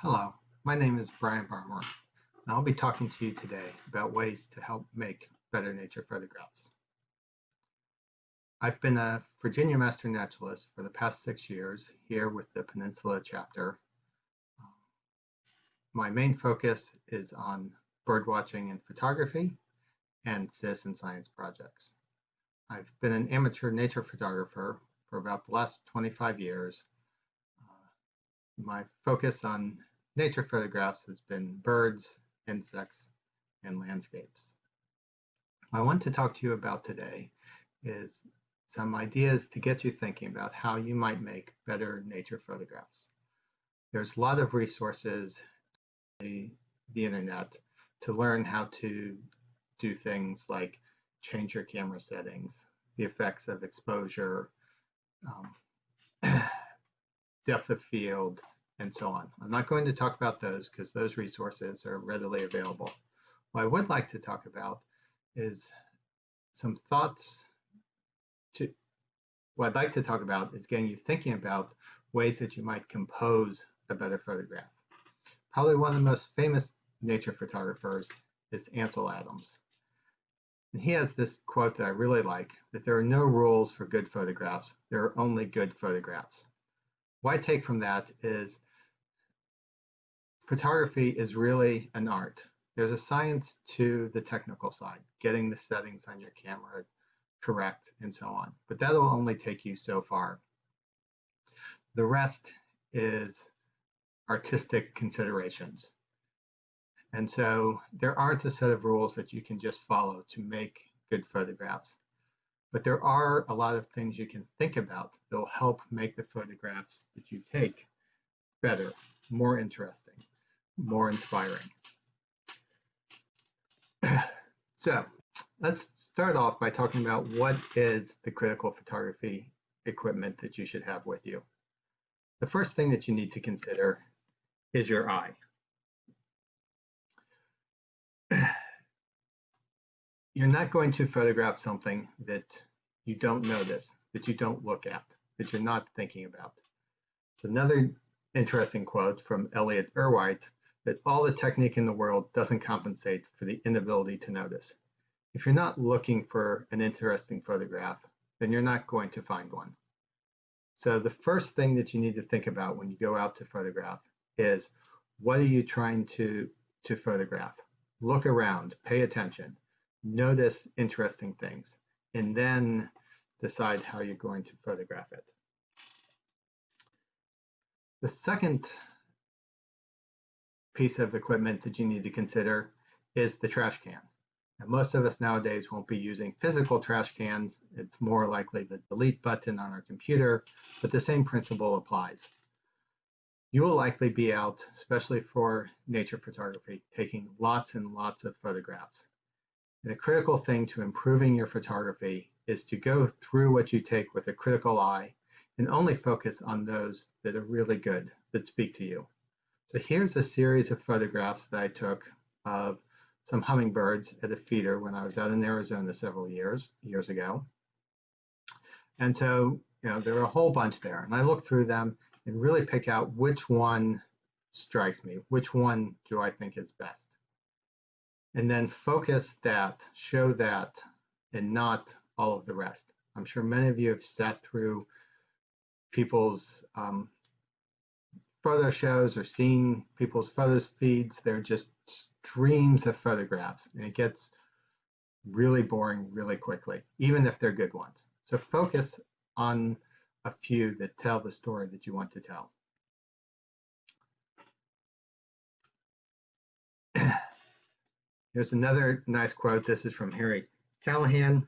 Hello, my name is Bryan Barmore, and I'll be talking to you today about ways to help make better nature photographs. I've been a Virginia Master Naturalist for the past 6 years here with the Peninsula chapter. My main focus is on birdwatching and photography and citizen science projects. I've been an amateur nature photographer for about the last 25 years. My focus on nature photographs has been birds, insects, and landscapes. What I want to talk to you about today is some ideas to get you thinking about how you might make better nature photographs. There's a lot of resources on the internet to learn how to do things like change your camera settings, the effects of exposure, depth of field, and so on. I'm not going to talk about those because those resources are readily available. What I would like to talk about is some thoughts what I'd like to talk about is getting you thinking about ways that you might compose a better photograph. Probably one of the most famous nature photographers is Ansel Adams. And he has this quote that I really like, that there are no rules for good photographs, there are only good photographs. What I take from that is photography is really an art. There's a science to the technical side, getting the settings on your camera correct and so on, but that'll only take you so far. The rest is artistic considerations. And so there aren't a set of rules that you can just follow to make good photographs. But there are a lot of things you can think about that will help make the photographs that you take better, more interesting, more inspiring. So let's start off by talking about what is the critical photography equipment that you should have with you. The first thing that you need to consider is your eye. You're not going to photograph something that you don't notice, that you don't look at, that you're not thinking about. It's another interesting quote from Elliot Erwitt, that all the technique in the world doesn't compensate for the inability to notice. If you're not looking for an interesting photograph, then you're not going to find one. So the first thing that you need to think about when you go out to photograph is, what are you trying to photograph? Look around, pay attention, notice interesting things, and then decide how you're going to photograph it. The second piece of equipment that you need to consider is the trash can. Now, most of us nowadays won't be using physical trash cans. It's more likely the delete button on our computer, but the same principle applies. You will likely be out, especially for nature photography, taking lots and lots of photographs. And a critical thing to improving your photography is to go through what you take with a critical eye and only focus on those that are really good, that speak to you. So here's a series of photographs that I took of some hummingbirds at a feeder when I was out in Arizona several years ago. And so, there are a whole bunch there, and I look through them and really pick out which one strikes me, which one do I think is best. And then focus that, show that, and not all of the rest. I'm sure many of you have sat through people's photo shows or seen people's photos feeds. They're just streams of photographs, and it gets really boring really quickly, even if they're good ones. So focus on a few that tell the story that you want to tell. Here's another nice quote. This is from Harry Callahan.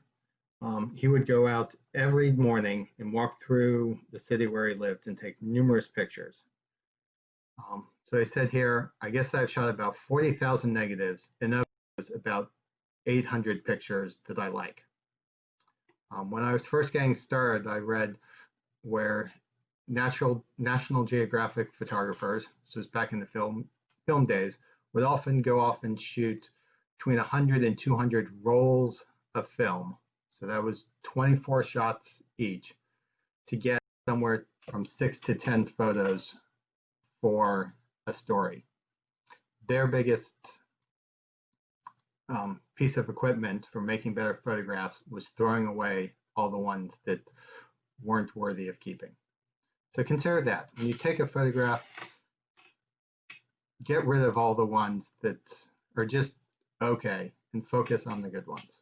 He would go out every morning and walk through the city where he lived and take numerous pictures. So he said here, I guess I've shot about 40,000 negatives, and of those, about 800 pictures that I like. When I was first getting started, I read where National Geographic photographers, this was back in the film days, would often go off and shoot between 100 and 200 rolls of film. So that was 24 shots each to get somewhere from 6 to 10 photos for a story. Their biggest piece of equipment for making better photographs was throwing away all the ones that weren't worthy of keeping. So consider that. When you take a photograph, get rid of all the ones that are just okay and focus on the good ones.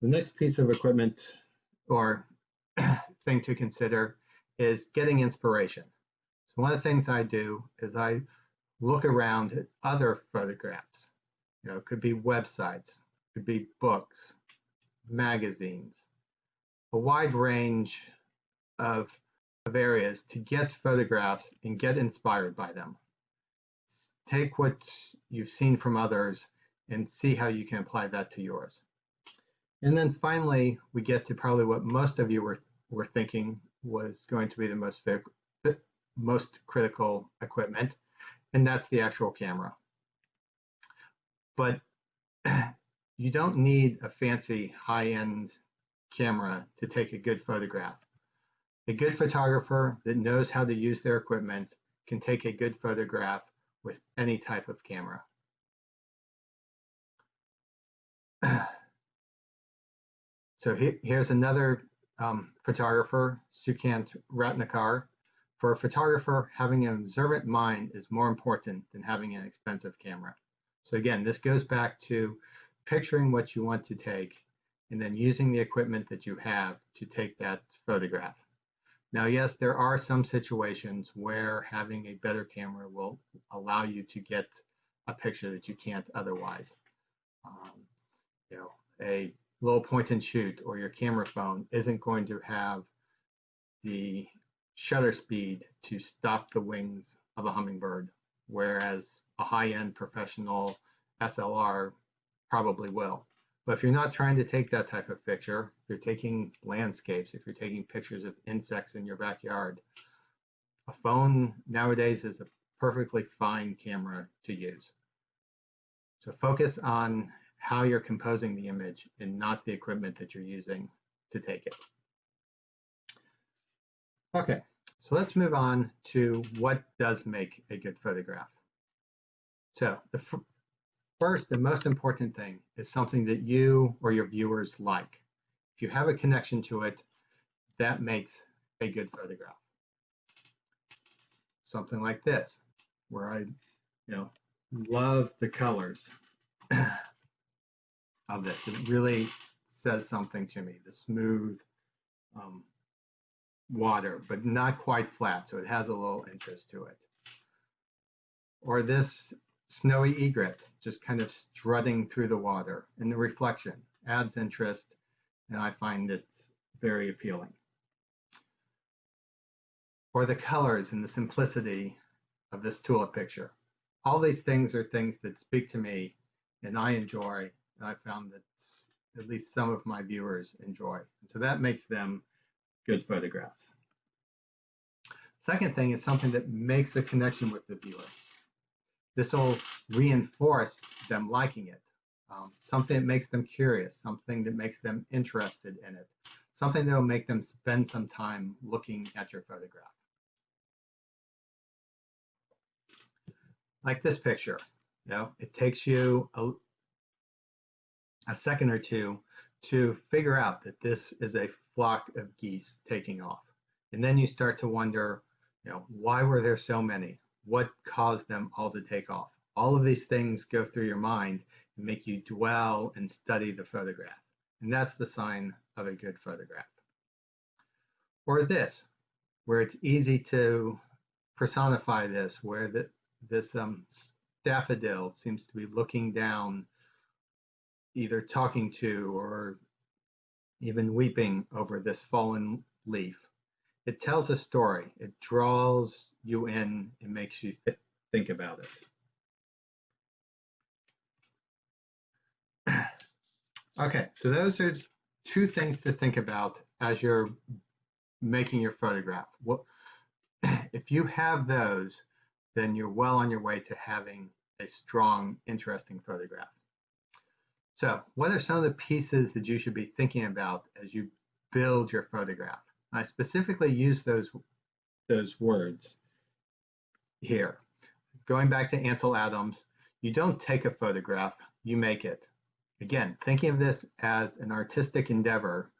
The next piece of equipment or thing to consider is getting inspiration. So one of the things I do is I look around at other photographs. It could be websites, it could be books, magazines, a wide range of areas to get photographs and get inspired by them. Take what you've seen from others and see how you can apply that to yours. And then finally, we get to probably what most of you were thinking was going to be the most critical equipment, and that's the actual camera. But you don't need a fancy high-end camera to take a good photograph. A good photographer that knows how to use their equipment can take a good photograph with any type of camera. So here's another photographer, Sukant Ratnakar. For a photographer, having an observant mind is more important than having an expensive camera. So again, this goes back to picturing what you want to take and then using the equipment that you have to take that photograph. Now, yes, there are some situations where having a better camera will allow you to get a picture that you can't otherwise. A low point and shoot or your camera phone isn't going to have the shutter speed to stop the wings of a hummingbird, whereas a high-end professional SLR probably will. But if you're not trying to take that type of picture, if you're taking landscapes, if you're taking pictures of insects in your backyard, a phone nowadays is a perfectly fine camera to use. So focus on how you're composing the image and not the equipment that you're using to take it. Okay, so let's move on to what does make a good photograph. So the first and most important thing is something that you or your viewers like. If you have a connection to it, that makes a good photograph. Something like this, where I love the colors of this. It really says something to me, the smooth water, but not quite flat, so it has a little interest to it. Or this snowy egret, just kind of strutting through the water, and the reflection adds interest, and I find it very appealing. Or the colors and the simplicity of this tulip picture. All these things are things that speak to me and I enjoy, and I found that at least some of my viewers enjoy. And so that makes them good photographs. Second thing is something that makes a connection with the viewer. This will reinforce them liking it. Something that makes them curious, something that makes them interested in it, something that will make them spend some time looking at your photograph. Like this picture, it takes you a second or two to figure out that this is a flock of geese taking off. And then you start to wonder, why were there so many? What caused them all to take off? All of these things go through your mind and make you dwell and study the photograph. And that's the sign of a good photograph. Or this, where it's easy to personify this, where this daffodil seems to be looking down, either talking to or even weeping over this fallen leaf. It tells a story. It draws you in and makes you think about it. Okay, so those are two things to think about as you're making your photograph. If you have those, then you're well on your way to having a strong, interesting photograph. So what are some of the pieces that you should be thinking about as you build your photograph? I specifically use those words here. Going back to Ansel Adams, you don't take a photograph, you make it. Again, thinking of this as an artistic endeavor,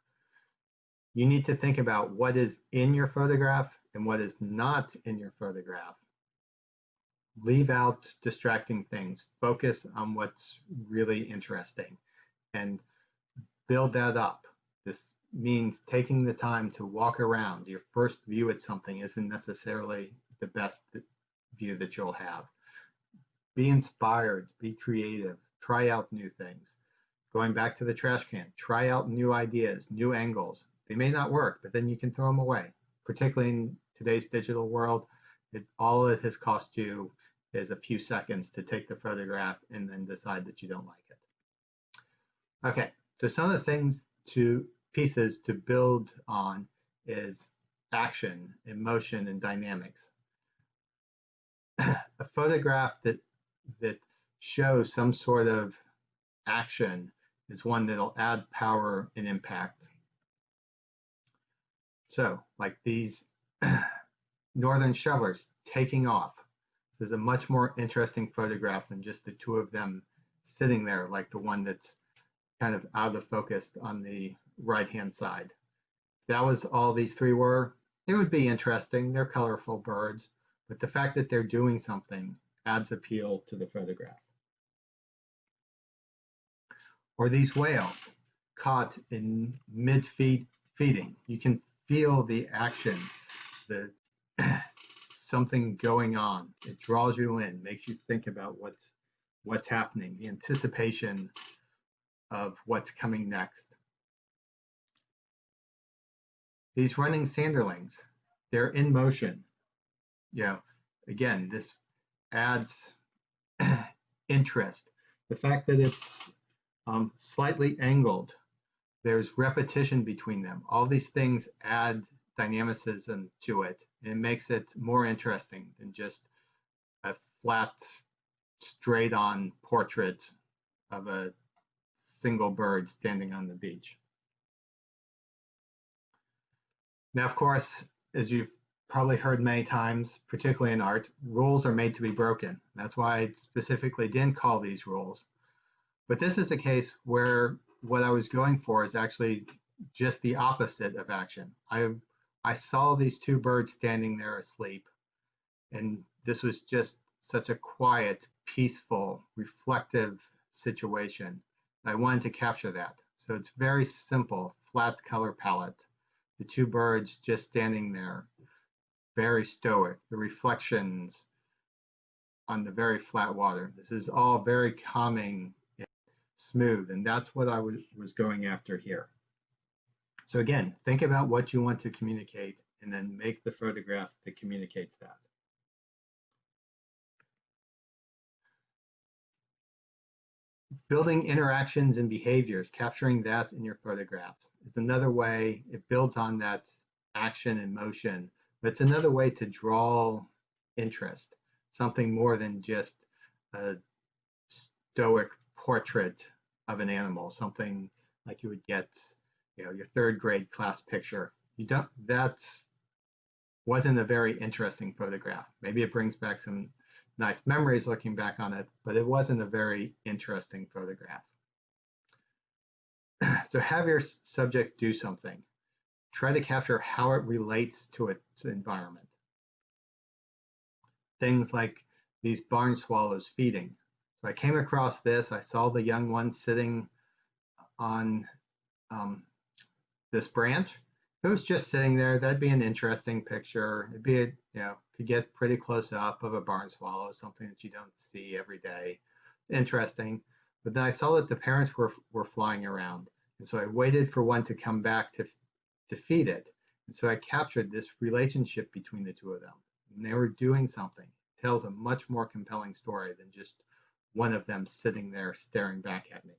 you need to think about what is in your photograph and what is not in your photograph. Leave out distracting things. Focus on what's really interesting and build that up. This means taking the time to walk around. Your first view at something isn't necessarily the best view that you'll have. Be inspired, be creative, try out new things. Going back to the trash can, try out new ideas, new angles. They may not work, but then you can throw them away. Particularly in today's digital world, all it has cost you is a few seconds to take the photograph and then decide that you don't like it. Okay, so some of the pieces to build on is action, emotion, and dynamics. A photograph that shows some sort of action is one that'll add power and impact. So, like these northern shovelers taking off. This is a much more interesting photograph than just the two of them sitting there, like the one that's kind of out of focus on the right-hand side. If that was all these three were, it would be interesting. They're colorful birds, but the fact that they're doing something adds appeal to the photograph. Or these whales caught in mid-feeding. You can feel the action, the something going on. It draws you in, makes you think about what's happening, the anticipation of what's coming next. These running sanderlings, they're in motion. You know, again, this adds interest. The fact that it's slightly angled, there's repetition between them. All these things add dynamicism to it, and it makes it more interesting than just a flat, straight-on portrait of a single bird standing on the beach. Now, of course, as you've probably heard many times, particularly in art, rules are made to be broken. That's why I specifically didn't call these rules. But this is a case where what I was going for is actually just the opposite of action. I saw these two birds standing there asleep, and this was just such a quiet, peaceful, reflective situation. I wanted to capture that. So it's very simple, flat color palette. The two birds just standing there, very stoic. The reflections on the very flat water. This is all very calming and smooth, and that's what I was going after here. So again, think about what you want to communicate and then make the photograph that communicates that. Building interactions and behaviors, capturing that in your photographs is another way. It builds on that action and motion, but it's another way to draw interest, something more than just a stoic portrait of an animal, something like you would get, your third grade class picture. That wasn't a very interesting photograph. Maybe it brings back some nice memories looking back on it, but it wasn't a very interesting photograph. So have your subject do something. Try to capture how it relates to its environment. Things like these barn swallows feeding. So I came across this, I saw the young one sitting on this branch. If it was just sitting there, that'd be an interesting picture. It'd be, could get pretty close up of a barn swallow, something that you don't see every day. Interesting. But then I saw that the parents were flying around. And so I waited for one to come back to feed it. And so I captured this relationship between the two of them. And they were doing something. It tells a much more compelling story than just one of them sitting there staring back at me.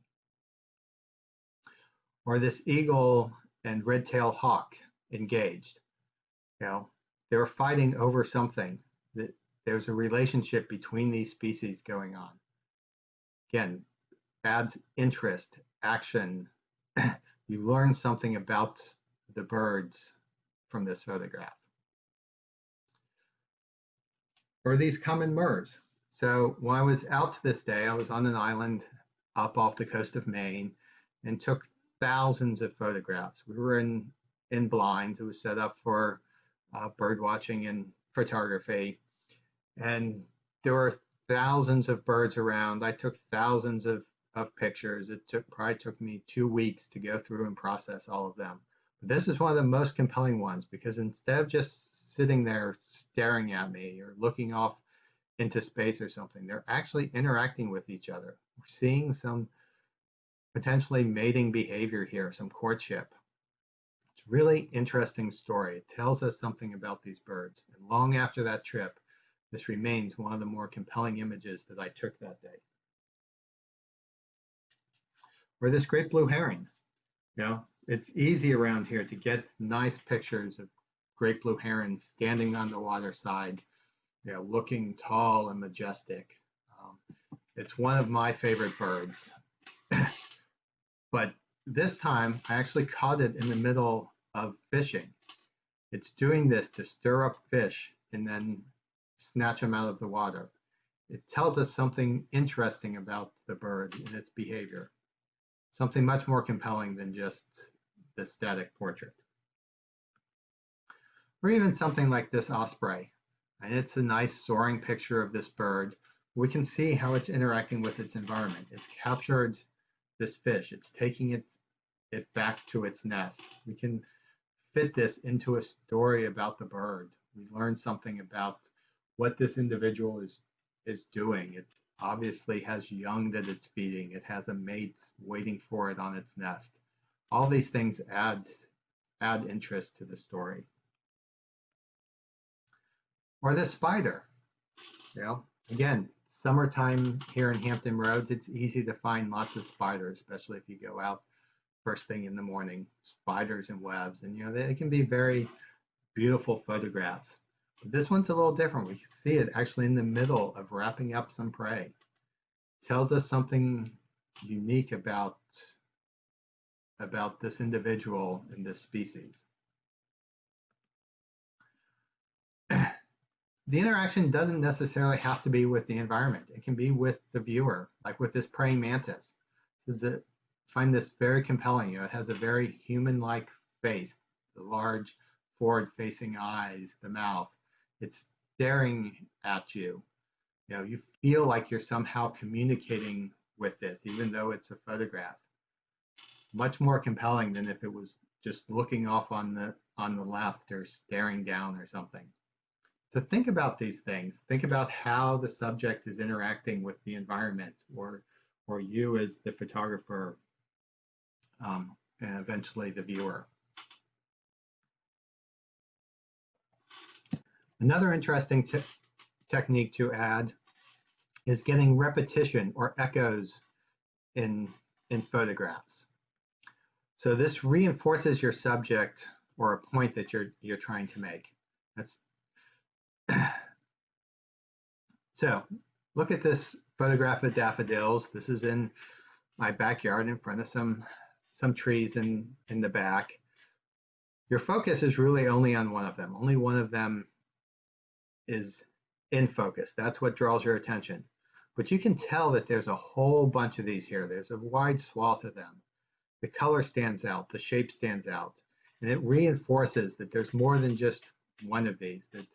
Or this eagle and red-tailed hawk engaged. They were fighting over something. There's a relationship between these species going on. Again, adds interest, action. You learn something about the birds from this photograph. Or these common murres. So when I was out this day, I was on an island up off the coast of Maine and took thousands of photographs. We were in blinds. It was set up for bird watching and photography. And there were thousands of birds around. I took thousands of pictures. It probably took me 2 weeks to go through and process all of them. But this is one of the most compelling ones because instead of just sitting there staring at me or looking off into space or something, they're actually interacting with each other. We're seeing some potentially mating behavior here, some courtship. It's a really interesting story. It tells us something about these birds. And long after that trip, this remains one of the more compelling images that I took that day. Or this great blue heron. You know, it's easy around here to get nice pictures of great blue herons standing on the water side, you know, looking tall and majestic. It's one of my favorite birds. But this time I actually caught it in the middle of fishing. It's doing this to stir up fish and then snatch them out of the water. It tells us something interesting about the bird and its behavior. Something much more compelling than just the static portrait. Or even something like this osprey. And it's a nice soaring picture of this bird. We can see how it's interacting with its environment. It's captured this fish. It's taking it back to its nest. We can fit this into a story about the bird. We learn something about what this individual is doing. It obviously has young that it's feeding. It has a mate waiting for it on its nest. All these things add interest to the story. Or the spider. You know, again, summertime here in Hampton Roads, it's easy to find lots of spiders, especially if you go out first thing in the morning. Spiders and webs, and you know, they can be very beautiful photographs. But this one's a little different. We can see it actually in the middle of wrapping up some prey. It tells us something unique about this individual in this species. The interaction doesn't necessarily have to be with the environment. It can be with the viewer, like with this praying mantis. I find this very compelling. You know, it has a very human-like face, the large forward-facing eyes, the mouth. It's staring at you. You know, you feel like you're somehow communicating with this, even though it's a photograph. Much more compelling than if it was just looking off on the left or staring down or something. So think about these things. Think about how the subject is interacting with the environment, or you as the photographer, and eventually the viewer. Another interesting technique to add is getting repetition or echoes in photographs. So this reinforces your subject or a point that you're trying to make. So look at this photograph of daffodils. This is in my backyard in front of some trees in the back. Your focus is really only on one of them. Only one of them is in focus. That's what draws your attention. But you can tell that there's a whole bunch of these here. There's a wide swath of them. The color stands out, the shape stands out, and it reinforces that there's more than just one of these, that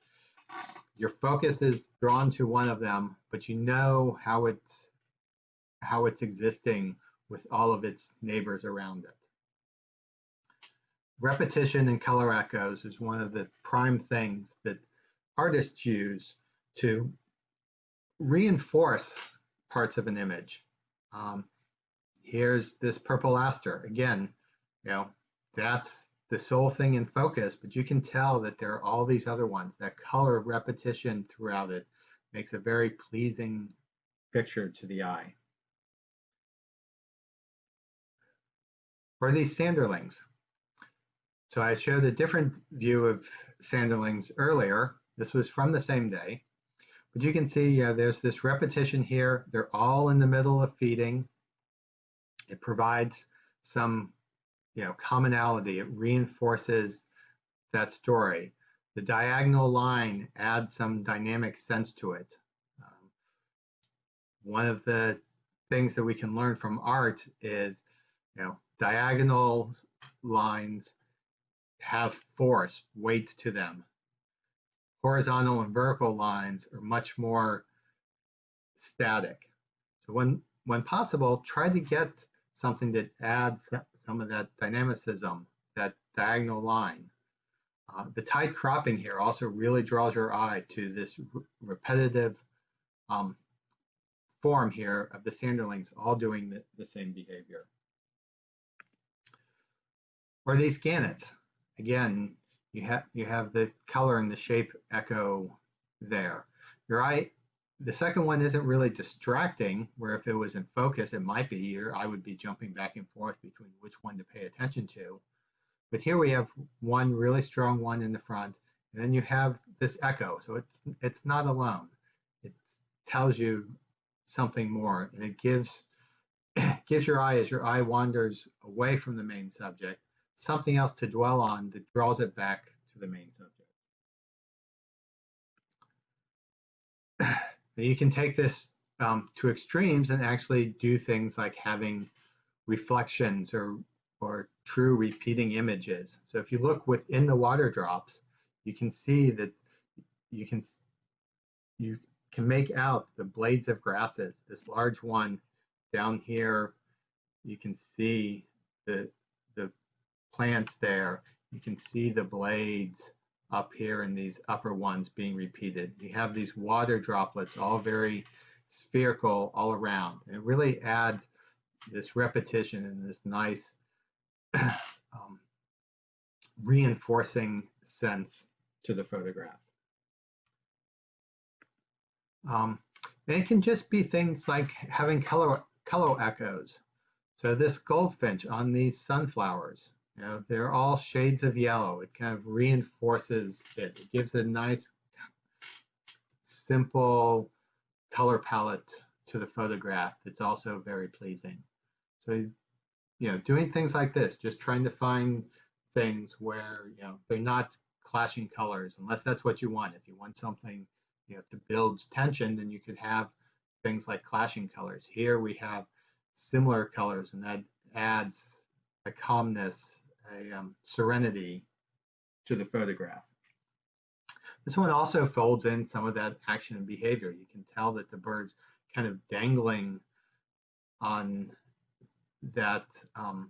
your focus is drawn to one of them, but you know how it's existing with all of its neighbors around it. Repetition and color echoes is one of the prime things that artists use to reinforce parts of an image. Here's this purple aster. Again, you know, that's the sole thing in focus, but you can tell that there are all these other ones. That color repetition throughout it makes a very pleasing picture to the eye. Or these sanderlings. So I showed a different view of sanderlings earlier. This was from the same day. But you can see there's this repetition here. They're all in the middle of feeding. It provides some commonality. It reinforces that story. The diagonal line adds some dynamic sense to it. One of the things that we can learn from art is, diagonal lines have force, weight to them. Horizontal and vertical lines are much more static. So when possible, try to get something that adds some of that dynamicism, that diagonal line. The tight cropping here also really draws your eye to this repetitive form here of the sanderlings all doing the same behavior. Or these gannets. Again, you have the color and the shape echo there. Your eye, the second one isn't really distracting, where if it was in focus, it might be. Your eye would be jumping back and forth between which one to pay attention to. But here we have one really strong one in the front, and then you have this echo. So it's not alone. It tells you something more, and it gives your eye, as your eye wanders away from the main subject, something else to dwell on that draws it back to the main subject. You can take this to extremes and actually do things like having reflections or true repeating images. So if you look within the water drops, you can see that you can make out the blades of grasses. This large one down here, you can see the plant there. You can see the blades up here and these upper ones being repeated. You have these water droplets, all very spherical all around. And it really adds this repetition and this nice reinforcing sense to the photograph. And it can just be things like having color echoes. So this goldfinch on these sunflowers, they're all shades of yellow. It kind of reinforces it. It gives a nice, simple color palette to the photograph that's also very pleasing. So, doing things like this, just trying to find things where, they're not clashing colors, unless that's what you want. If you want something, to build tension, then you could have things like clashing colors. Here we have similar colors, and that adds a calmness, a serenity to the photograph. This one also folds in some of that action and behavior. You can tell that the bird's kind of dangling on that on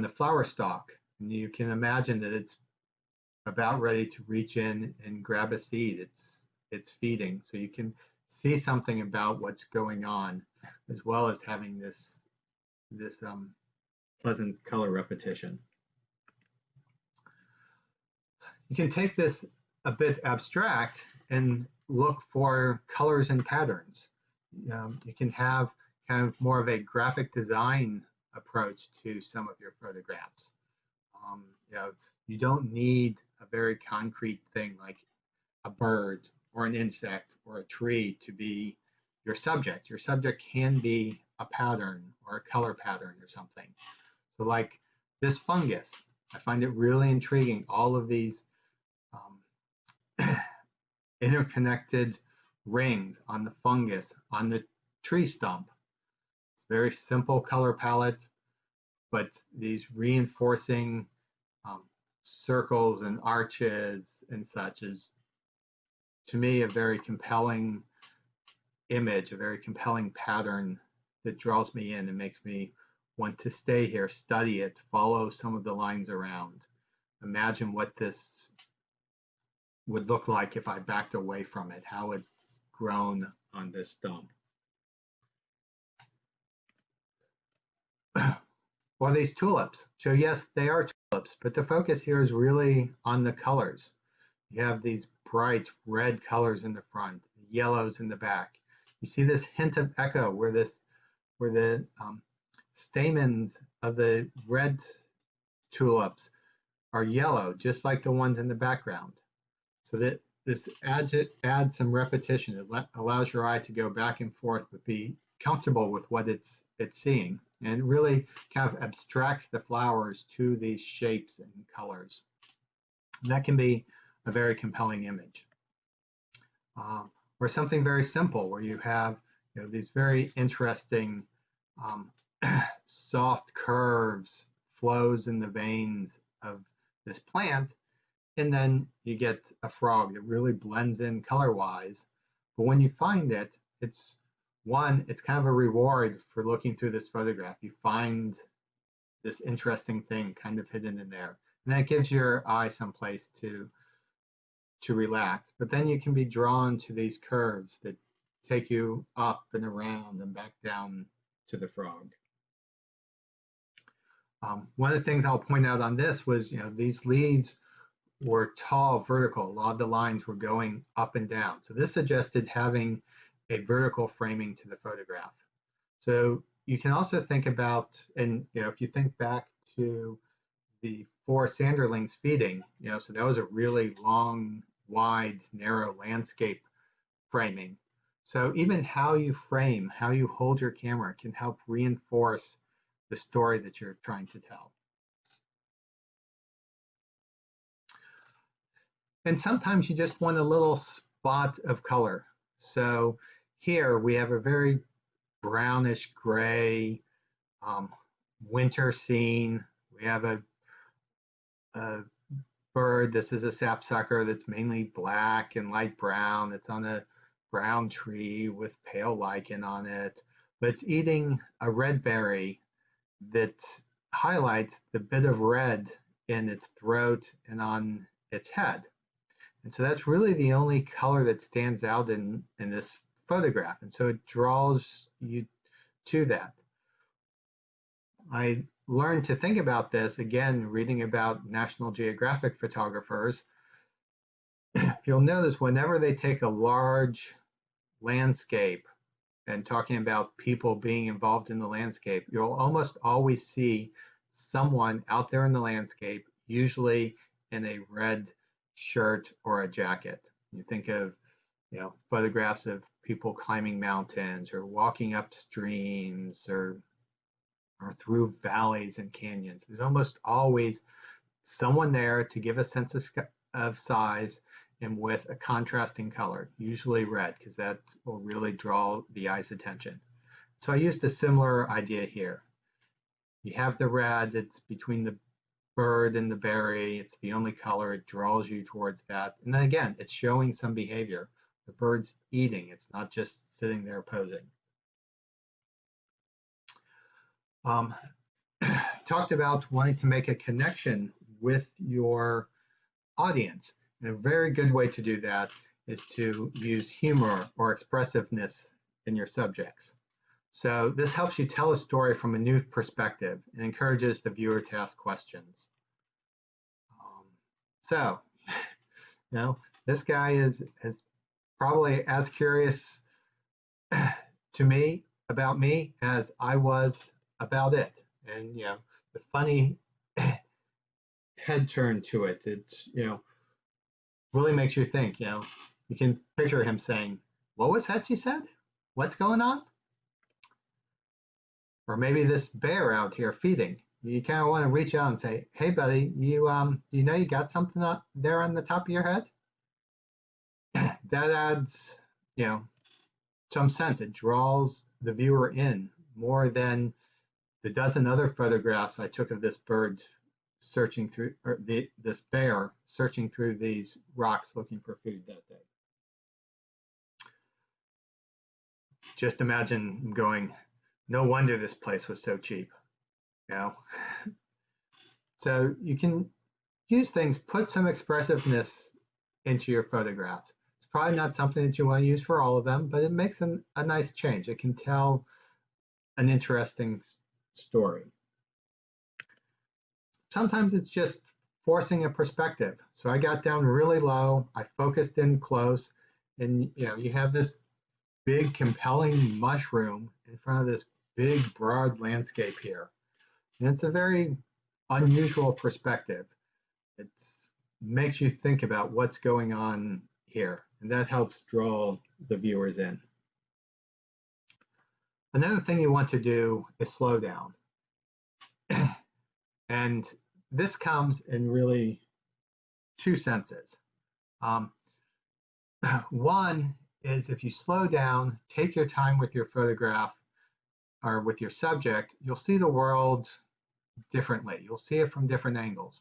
the flower stalk, and you can imagine that it's about ready to reach in and grab a seed. It's feeding, so you can see something about what's going on, as well as having this pleasant color repetition. You can take this a bit abstract and look for colors and patterns. You can have kind of more of a graphic design approach to some of your photographs. You don't need a very concrete thing like a bird or an insect or a tree to be your subject. Your subject can be a pattern or a color pattern or something. So like this fungus, I find it really intriguing, all of these interconnected rings on the fungus, on the tree stump. It's a very simple color palette, but these reinforcing circles and arches and such is, to me, a very compelling image, a very compelling pattern that draws me in and makes me want to stay here, study it, follow some of the lines around, imagine what this would look like if I backed away from it, how it's grown on this stump. Or these tulips. So yes, they are tulips, but the focus here is really on the colors. You have these bright red colors in the front, yellows in the back. You see this hint of echo where the stamens of the red tulips are yellow, just like the ones in the background. So that this adds some repetition. It allows your eye to go back and forth, but be comfortable with what it's seeing, and really kind of abstracts the flowers to these shapes and colors. And that can be a very compelling image. Or something very simple where you have these very interesting soft curves, flows in the veins of this plant, and then you get a frog that really blends in color-wise. But when you find it, it's kind of a reward for looking through this photograph. You find this interesting thing kind of hidden in there, and that gives your eye some place to relax. But then you can be drawn to these curves that take you up and around and back down to the frog. One of the things I'll point out on this was, these leaves were tall, vertical. A lot of the lines were going up and down. So this suggested having a vertical framing to the photograph. So you can also think about, and if you think back to the 4 sanderlings feeding, so that was a really long, wide, narrow landscape framing. So even how you frame, how you hold your camera can help reinforce the story that you're trying to tell. And sometimes you just want a little spot of color. So here we have a very brownish gray winter scene. We have a bird. This is a sapsucker that's mainly black and light brown. It's on a brown tree with pale lichen on it, but it's eating a red berry that highlights the bit of red in its throat and on its head. And so that's really the only color that stands out in this photograph. And so it draws you to that. I learned to think about this, again, reading about National Geographic photographers. If you'll notice, whenever they take a large landscape and talking about people being involved in the landscape, you'll almost always see someone out there in the landscape, usually in a red shirt or a jacket. You think of photographs of people climbing mountains or walking up streams or through valleys and canyons. There's almost always someone there to give a sense of size and with a contrasting color, usually red, because that will really draw the eye's attention. So I used a similar idea here. You have the red, it's between the bird and the berry, it's the only color, it draws you towards that. And then again, it's showing some behavior. The bird's eating, it's not just sitting there posing. Talked about wanting to make a connection with your audience. And a very good way to do that is to use humor or expressiveness in your subjects. So this helps you tell a story from a new perspective and encourages the viewer to ask questions. This guy is probably as curious to me about me as I was about it. And the funny head turn to it, it's really makes you think. You can picture him saying, "What was that you said? What's going on?" Or maybe this bear out here feeding. You kind of want to reach out and say, "Hey, buddy, you you got something up there on the top of your head?" That adds some sense. It draws the viewer in more than the dozen other photographs I took of this bird searching through, or this bear searching through these rocks looking for food that day. Just imagine going, no wonder this place was so cheap. So you can use things, put some expressiveness into your photographs. It's probably not something that you want to use for all of them, but it makes a nice change. It can tell an interesting story. Sometimes it's just forcing a perspective. So I got down really low, I focused in close, and you have this big compelling mushroom in front of this big broad landscape here. And it's a very unusual perspective. It makes you think about what's going on here, and that helps draw the viewers in. Another thing you want to do is slow down. And this comes in really two senses. Um, one is if you slow down, take your time with your photograph or with your subject, you'll see the world differently. You'll see it from different angles.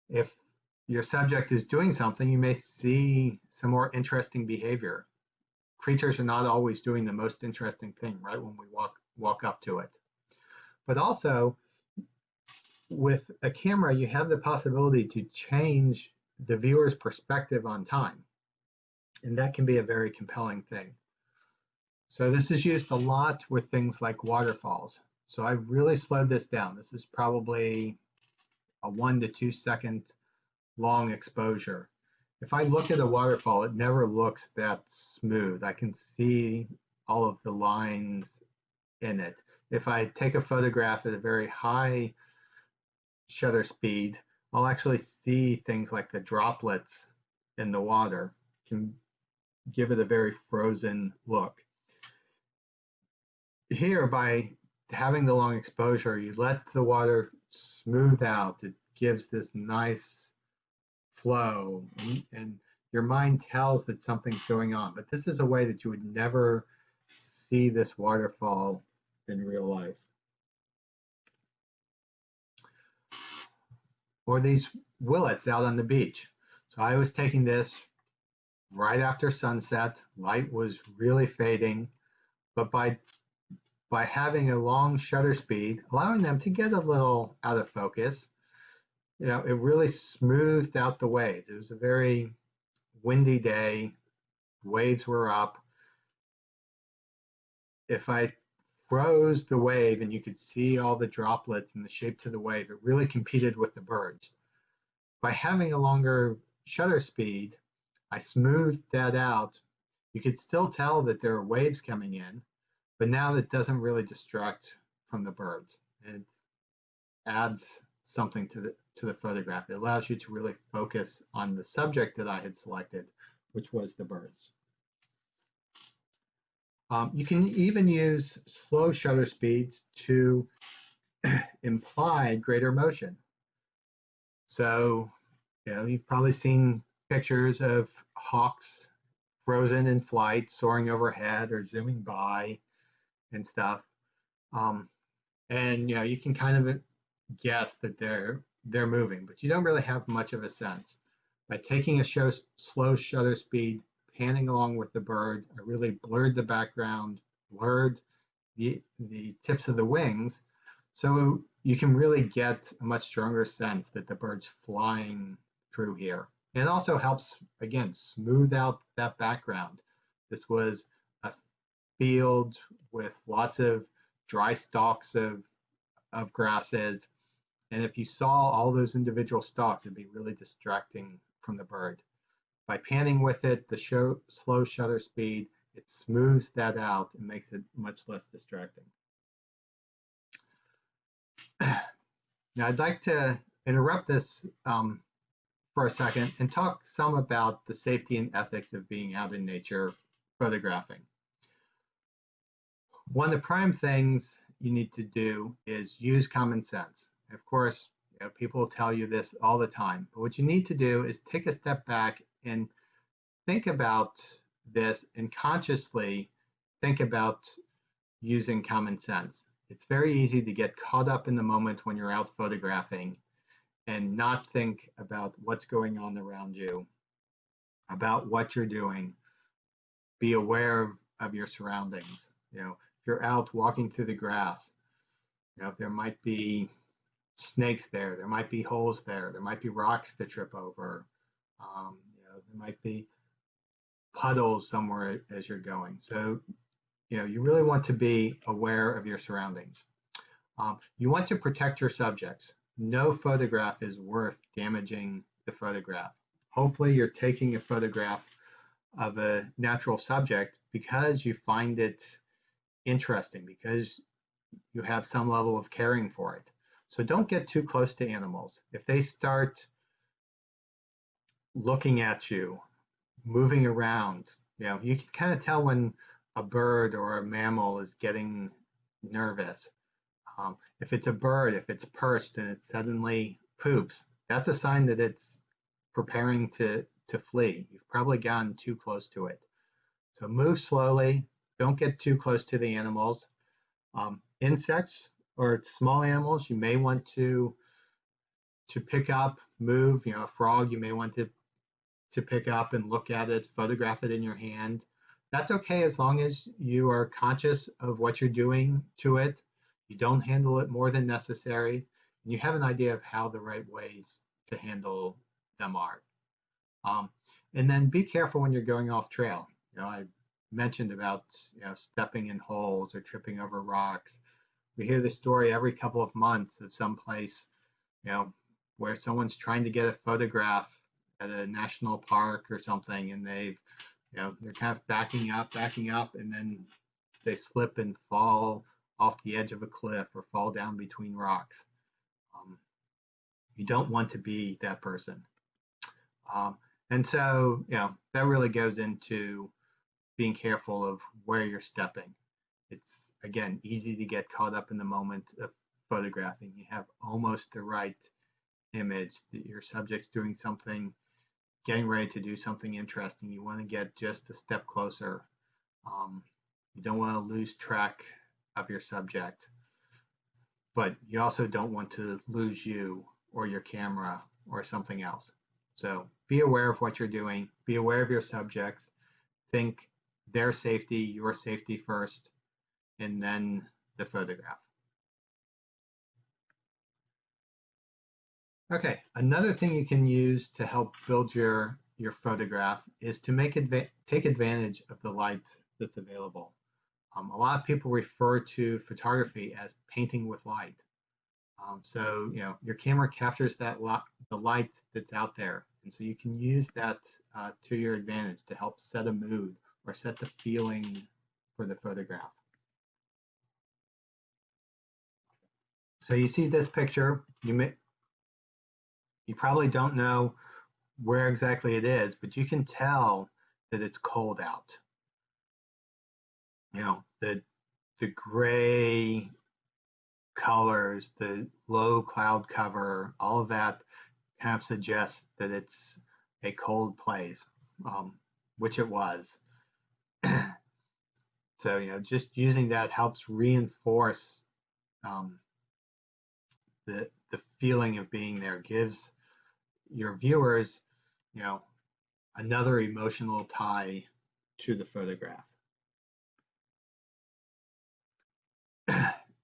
If your subject is doing something, you may see some more interesting behavior. Creatures are not always doing the most interesting thing right when we walk up to it. But also, with a camera, you have the possibility to change the viewer's perspective on time. And that can be a very compelling thing. So this is used a lot with things like waterfalls. So I really slowed this down. This is probably a 1 to 2 second long exposure. If I look at a waterfall, it never looks that smooth. I can see all of the lines in it. If I take a photograph at a very high shutter speed, I'll actually see things like the droplets in the water, can give it a very frozen look. Here, by having the long exposure, you let the water smooth out. It gives this nice flow, and your mind tells that something's going on. But this is a way that you would never see this waterfall in real life. Or these willets out on the beach. So I was taking this right after sunset. Light was really fading, but by having a long shutter speed, allowing them to get a little out of focus, you know, it really smoothed out the waves. It was a very windy day. Waves were up. If I froze the wave and you could see all the droplets and the shape to the wave, it really competed with the birds. By having a longer shutter speed, I smoothed that out. You could still tell that there are waves coming in, but now that doesn't really distract from the birds. It adds something to the photograph. It allows you to really focus on the subject that I had selected, which was the birds. You can even use slow shutter speeds to imply greater motion. So, you know, you've probably seen pictures of hawks frozen in flight, soaring overhead or zooming by and stuff. And you know, you can kind of guess that they're moving, but you don't really have much of a sense. By taking a slow shutter speed, panning along with the bird, I really blurred the background, blurred the tips of the wings, so you can really get a much stronger sense that the bird's flying through here. It also helps, again, smooth out that background. This was a field with lots of dry stalks of grasses. And if you saw all those individual stalks, it'd be really distracting from the bird. By panning with it, the slow shutter speed, it smooths that out and makes it much less distracting. Now, I'd like to interrupt this for a second and talk some about the safety and ethics of being out in nature photographing. One of the prime things you need to do is use common sense. Of course, you know, people tell you this all the time, but what you need to do is take a step back and think about this and consciously think about using common sense. It's very easy to get caught up in the moment when you're out photographing and not think about what's going on around you, about what you're doing. Be aware of your surroundings. You know, if you're out walking through the grass, you know, there might be snakes there, there might be holes there might be rocks to trip over, you know, there might be puddles somewhere as you're going. So, you know, you really want to be aware of your surroundings. You want to protect your subjects. No photograph is worth damaging the photograph. Hopefully you're taking a photograph of a natural subject because you find it interesting, because you have some level of caring for it. So don't get too close to animals. If they start looking at you, moving around, you know, you can kind of tell when a bird or a mammal is getting nervous. If it's a bird, if it's perched and it suddenly poops, that's a sign that it's preparing to flee. You've probably gotten too close to it. So move slowly. Don't get too close to the animals. Insects or small animals, you may want to pick up, move. A frog, you may want to pick up and look at it, photograph it in your hand. That's okay as long as you are conscious of what you're doing to it. You don't handle it more than necessary. And you have an idea of how the right ways to handle them are. And then be careful when you're going off trail. I mentioned about stepping in holes or tripping over rocks. We hear the story every couple of months of some place where someone's trying to get a photograph at a national park or something, and they're kind of backing up, and then they slip and fall off the edge of a cliff or fall down between rocks. You don't want to be that person. And so, that really goes into being careful of where you're stepping. It's, again, easy to get caught up in the moment of photographing. You have almost the right image that your subject's doing something, getting ready to do something interesting. You want to get just a step closer. You don't want to lose track of your subject, but you also don't want to lose you or your camera or something else. So be aware of what you're doing, be aware of your subjects, think their safety, your safety first, and then the photograph. Okay, another thing you can use to help build your photograph is to take advantage of the light that's available. A lot of people refer to photography as painting with light. So your camera captures the light that's out there, and so you can use that to your advantage to help set a mood or set the feeling for the photograph. So you see this picture. You probably don't know where exactly it is, but you can tell that it's cold out. The gray colors, the low cloud cover, all of that kind of suggests that it's a cold place, which it was. So, just using that helps reinforce the feeling of being there, gives your viewers, another emotional tie to the photograph.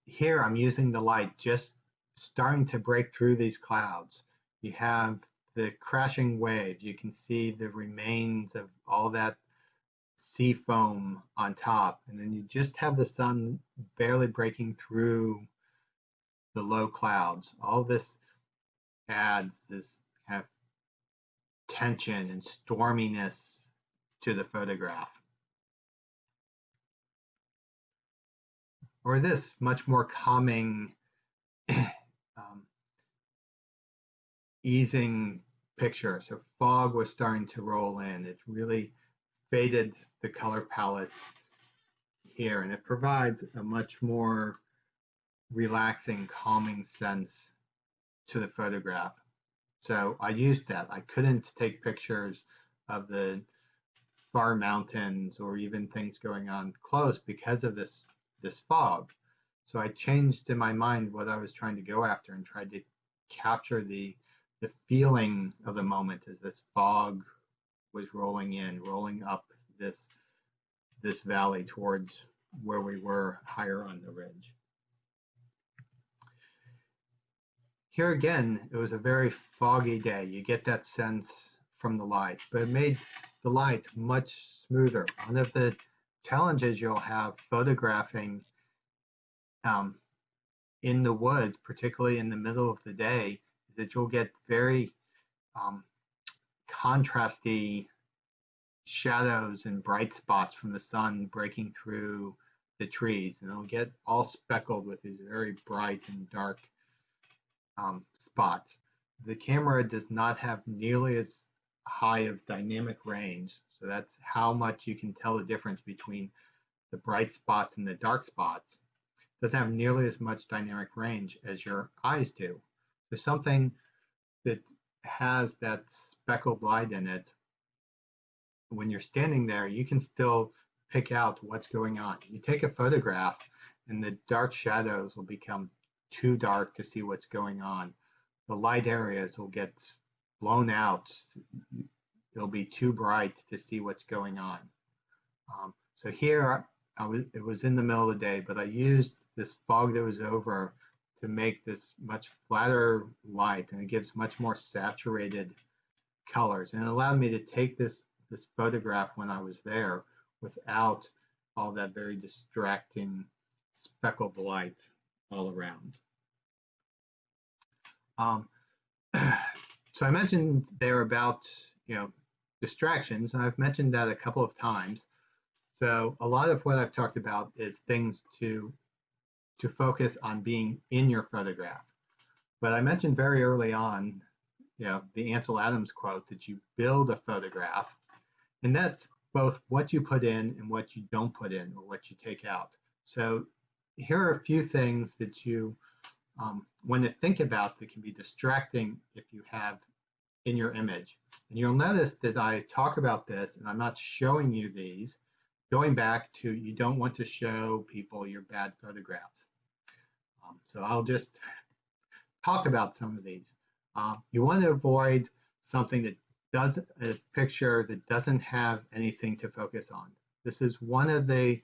Here I'm using the light just starting to break through these clouds. You have the crashing waves. You can see the remains of all that sea foam on top. And then you just have the sun barely breaking through the low clouds. All this adds this kind of tension and storminess to the photograph. Or this much more calming, easing picture. So fog was starting to roll in. It really faded the color palette here, and it provides a much more relaxing, calming sense to the photograph. So I used that. I couldn't take pictures of the far mountains or even things going on close because of this fog. So I changed in my mind what I was trying to go after and tried to capture the feeling of the moment as this fog was rolling up this valley towards where we were higher on the ridge. Here again, it was a very foggy day. You get that sense from the light, but it made the light much smoother. One of the challenges you'll have photographing in the woods, particularly in the middle of the day, is that you'll get very contrasty shadows and bright spots from the sun breaking through the trees, and it'll get all speckled with these very bright and dark spots. The camera does not have nearly as high of dynamic range, so that's how much you can tell the difference between the bright spots and the dark spots. It doesn't have nearly as much dynamic range as your eyes do. There's something that has that speckled light in it, when you're standing there, you can still pick out what's going on. You take a photograph and the dark shadows will become too dark to see what's going on. The light areas will get blown out. It'll be too bright to see what's going on. So here it was in the middle of the day, but I used this fog that was over to make this much flatter light, and it gives much more saturated colors. And it allowed me to take this photograph when I was there without all that very distracting speckled light all around. So I mentioned there about, distractions, and I've mentioned that a couple of times. So a lot of what I've talked about is things to focus on being in your photograph. But I mentioned very early on, the Ansel Adams quote that you build a photograph, and that's both what you put in and what you don't put in or what you take out. So here are a few things that you want to think about that can be distracting if you have in your image. And you'll notice that I talk about this, and I'm not showing you these, going back to you don't want to show people your bad photographs. So I'll just talk about some of these. You want to avoid something that a picture that doesn't have anything to focus on. This is one of the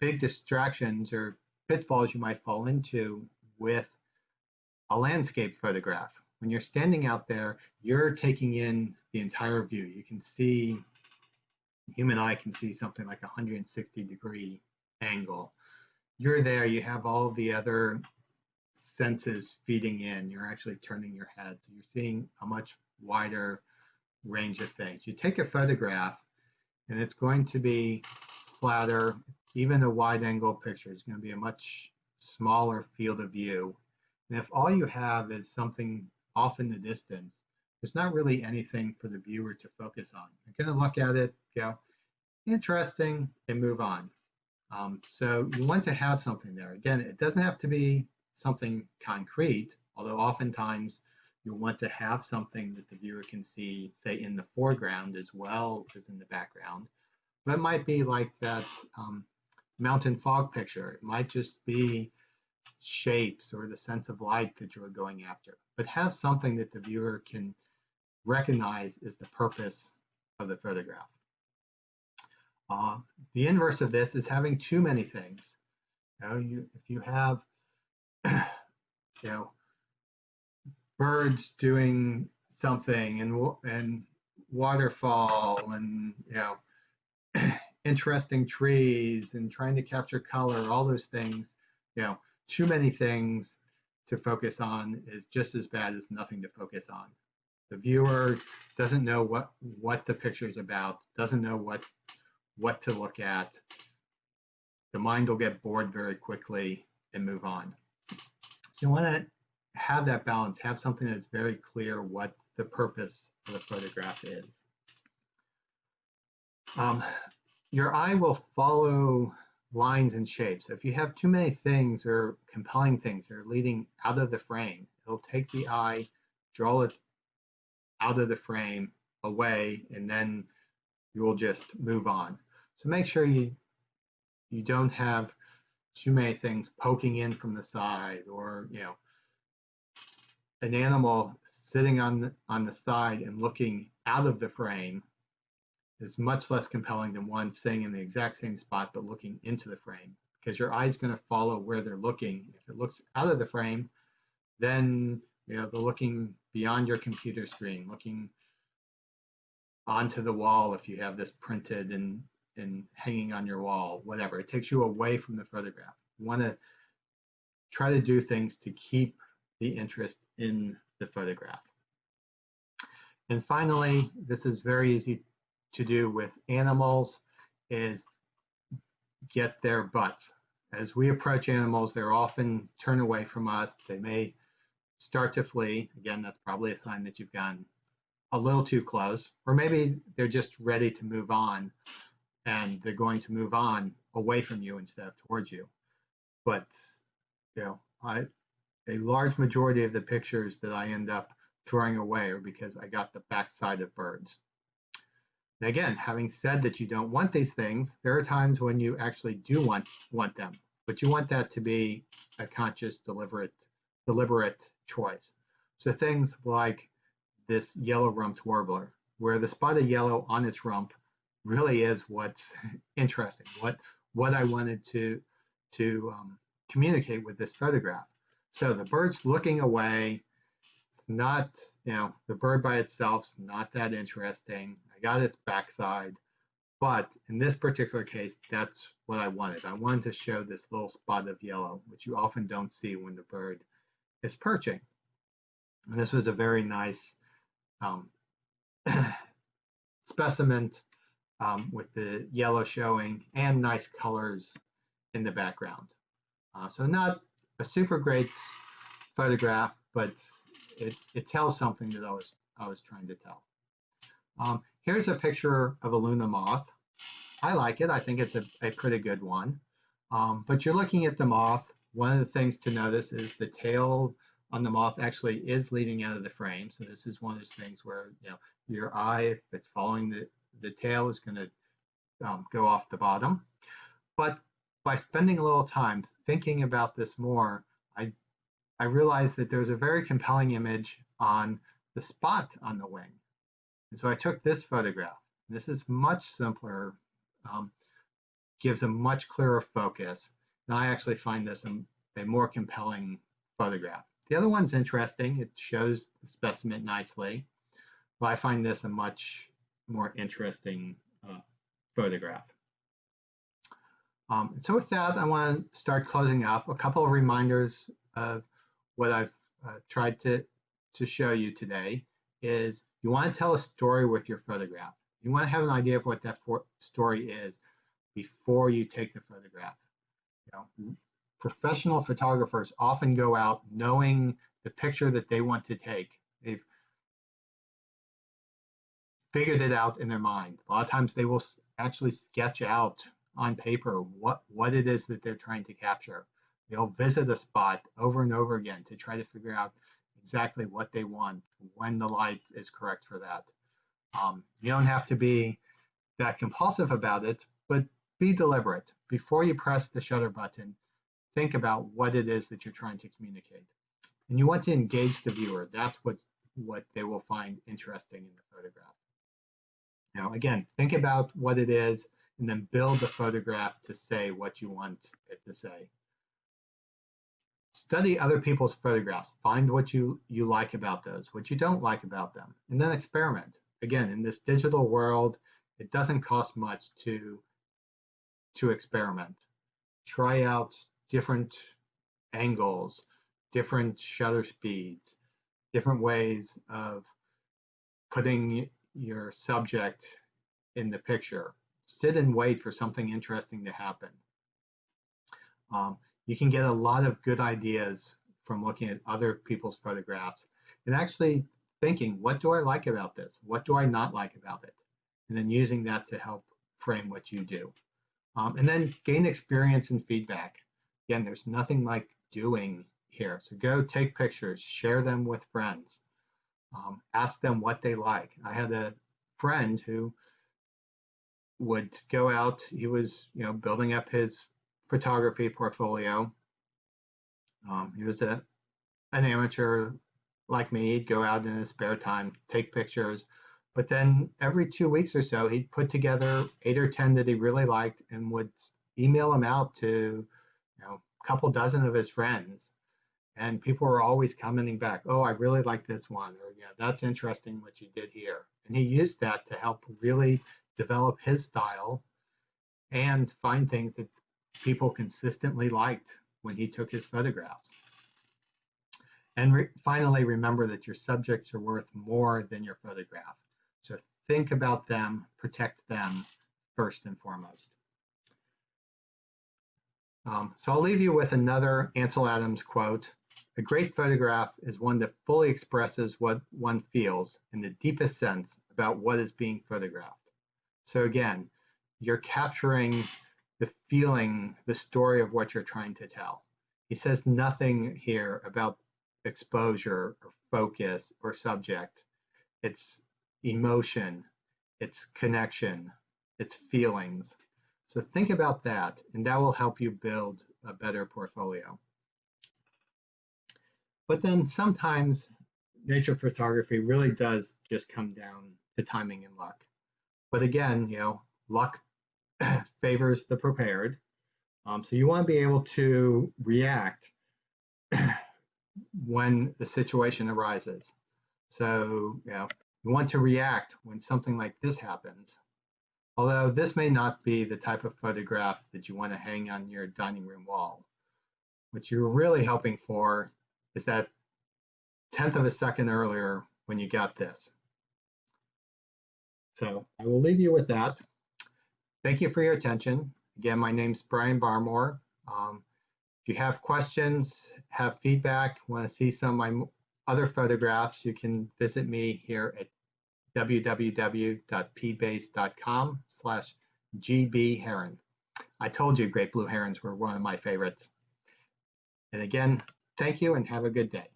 big distractions or pitfalls you might fall into with a landscape photograph. When you're standing out there, you're taking in the entire view. You can see, the human eye can see something like 160-degree angle. You're there, you have all the other senses feeding in. You're actually turning your head, so you're seeing a much wider range of things. You take a photograph, and it's going to be flatter. Even a wide angle picture is going to be a much smaller field of view. And if all you have is something off in the distance, there's not really anything for the viewer to focus on. You're going to look at it, go, interesting, and move on. So you want to have something there. Again, it doesn't have to be something concrete, although oftentimes you'll want to have something that the viewer can see, say, in the foreground as well as in the background. But it might be like that mountain fog picture. It might just be shapes or the sense of light that you're going after. But have something that the viewer can recognize is the purpose of the photograph. The inverse of this is having too many things. If you have, birds doing something and waterfall and interesting trees and trying to capture color, all those things, too many things to focus on is just as bad as nothing to focus on. The viewer doesn't know what the picture is about, doesn't know what to look at. The mind will get bored very quickly and move on. So you want to have that balance, have something that's very clear what the purpose of the photograph is. Your eye will follow lines and shapes. If you have too many things or compelling things that are leading out of the frame, it'll take the eye, draw it out of the frame, away, and then you will just move on. So make sure you don't have too many things poking in from the side, or an animal sitting on the side and looking out of the frame is much less compelling than one staying in the exact same spot but looking into the frame, because your eye's going to follow where they're looking. If it looks out of the frame, then they're looking beyond your computer screen, looking onto the wall if you have this printed and hanging on your wall, whatever. It takes you away from the photograph. You want to try to do things to keep the interest in the photograph. And finally, this is very easy to do with animals, is get their butts. As we approach animals, they're often turn away from us. They may start to flee. Again, that's probably a sign that you've gone a little too close, or maybe they're just ready to move on, and they're going to move on away from you instead of towards you. But a large majority of the pictures that I end up throwing away or because I got the backside of birds. And again, having said that you don't want these things, there are times when you actually do want them, but you want that to be a conscious, deliberate choice. So things like this yellow-rumped warbler, where the spot of yellow on its rump really is what's interesting, what I wanted to communicate with this photograph. So the bird's looking away. It's not, the bird by itself's not that interesting. I got its backside, but in this particular case, that's what I wanted. I wanted to show this little spot of yellow, which you often don't see when the bird is perching. And this was a very nice specimen with the yellow showing and nice colors in the background. So not a super great photograph, but it tells something that I was trying to tell. Here's a picture of a Luna moth. I like it. I think it's a pretty good one. But you're looking at the moth. One of the things to notice is the tail on the moth actually is leading out of the frame. So this is one of those things where your eye, if it's following the tail, is going to go off the bottom. But by spending a little time thinking about this more, I realized that there's a very compelling image on the spot on the wing. And so I took this photograph. This is much simpler, gives a much clearer focus. And I actually find this a more compelling photograph. The other one's interesting. It shows the specimen nicely, but I find this a much more interesting photograph. So with that, I want to start closing up. A couple of reminders of what I've tried to show you today is you want to tell a story with your photograph. You want to have an idea of what that story is before you take the photograph. Professional photographers often go out knowing the picture that they want to take. They've figured it out in their mind. A lot of times they will actually sketch out on paper what it is that they're trying to capture. They'll visit a spot over and over again to try to figure out exactly what they want, when the light is correct for that. You don't have to be that compulsive about it, but be deliberate. Before you press the shutter button, think about what it is that you're trying to communicate. And you want to engage the viewer. That's what they will find interesting in the photograph. Now, again, think about what it is and then build the photograph to say what you want it to say. Study other people's photographs. Find what you like about those, what you don't like about them, and then experiment. Again, in this digital world, it doesn't cost much to experiment. Try out different angles, different shutter speeds, different ways of putting your subject in the picture. Sit and wait for something interesting to happen. You can get a lot of good ideas from looking at other people's photographs and actually thinking, what do I like about this? What do I not like about it? And then using that to help frame what you do. And then gain experience and feedback. Again, there's nothing like doing here. So go take pictures, share them with friends, ask them what they like. I had a friend who would go out, he was building up his photography portfolio. He was an amateur like me. He'd go out in his spare time, take pictures, but then every 2 weeks or so, he'd put together 8 or 10 that he really liked and would email them out to a couple dozen of his friends. And people were always commenting back, oh, I really like this one, or yeah, that's interesting what you did here. And he used that to help really develop his style and find things that people consistently liked when he took his photographs. And finally, remember that your subjects are worth more than your photograph. So think about them, protect them first and foremost. So I'll leave you with another Ansel Adams quote. A great photograph is one that fully expresses what one feels in the deepest sense about what is being photographed. So again, you're capturing the feeling, the story of what you're trying to tell. He says nothing here about exposure or focus or subject. It's emotion, it's connection, it's feelings. So think about that, and that will help you build a better portfolio. But then sometimes nature photography really does just come down to timing and luck. But again, luck favors the prepared. So you want to be able to react when the situation arises. So, you want to react when something like this happens. Although this may not be the type of photograph that you want to hang on your dining room wall. What you're really hoping for is that 10th of a second earlier when you got this. So I will leave you with that. Thank you for your attention. Again, my name's Bryan Barmore. If you have questions, have feedback, want to see some of my other photographs, you can visit me here at www.pbase.com/gbheron. I told you great blue herons were one of my favorites. And again, thank you and have a good day.